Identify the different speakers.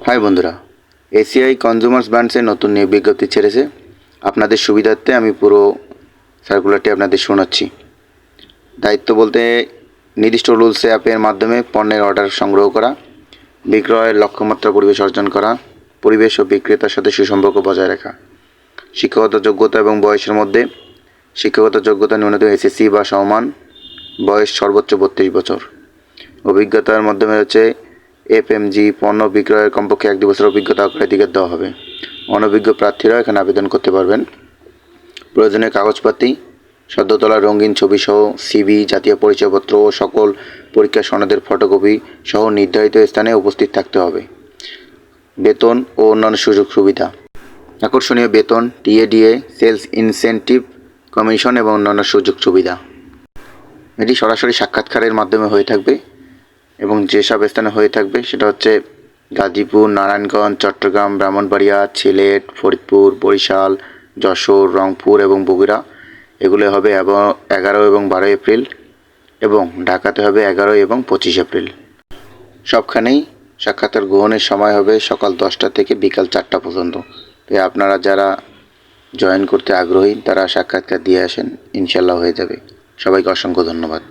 Speaker 1: High বন্ধুরা, ACI consumers ব্র্যান্ডসের নতুন নিয়োগ বিজ্ঞপ্তি ছেড়েছে। আপনাদের সুবিধার্থে আমি পুরো সার্কুলারটি আপনাদের শোনাচ্ছি। দায়িত্ব বলতে নির্দিষ্ট রুলস অ্যাপের মাধ্যমে পণ্যের অর্ডার সংগ্রহ করা, বিক্রয়ের লক্ষ্যমাত্রা পরিবেশ অর্জন করা, পরিবেশ ও বিক্রেতার সাথে সুসম্পর্ক বজায় রাখা। শিক্ষাগত যোগ্যতা এবং বয়সের মধ্যে শিক্ষাগত যোগ্যতা ন্যূনতম এসএসসি বা সমমান, বয়স সর্বোচ্চ 32 বছর। অভিজ্ঞতার মাধ্যমে হচ্ছে এফএমজি পণ্য বিক্রয়ের কমপক্ষে 1-2 বছর অভিজ্ঞতা অগ্রাধিকার দেওয়া হবে। অনভিজ্ঞ প্রার্থীরা এখানে আবেদন করতে পারবেন। প্রয়োজনীয় কাগজপাতি সদ্য তোলা রঙিন ছবি সহ সিভি, জাতীয় পরিচয়পত্র ও সকল পরীক্ষা সনদের ফটোকপি সহ নির্ধারিত স্থানে উপস্থিত থাকতে হবে। বেতন ও অন্যান্য সুযোগ সুবিধা: আকর্ষণীয় বেতন, টিএডিএ, সেলস ইনসেন্টিভ, কমিশন এবং অন্যান্য সুযোগ সুবিধা। এটি সরাসরি সাক্ষাৎকারের মাধ্যমে হয়ে থাকবে এবং যেসব স্থানে হয়ে থাকবে সেটা হচ্ছে গাজীপুর, নারায়ণগঞ্জ, চট্টগ্রাম, ব্রাহ্মণবাড়িয়া, সিলেট, ফরিদপুর, বরিশাল, যশোর, রংপুর এবং বগুড়া। এগুলো হবে 11 এবং 12 এপ্রিল, এবং ঢাকাতে হবে 11 এবং 25 এপ্রিল। সবখানেই সাক্ষাৎকার গ্রহণের সময় হবে সকাল 10টা থেকে বিকাল 4টা পর্যন্ত। তাই আপনারা যারা জয়েন করতে আগ্রহী তারা সাক্ষাৎকার দিয়ে আসেন, ইনশাল্লাহ হয়ে যাবে। সবাইকে অসংখ্য ধন্যবাদ।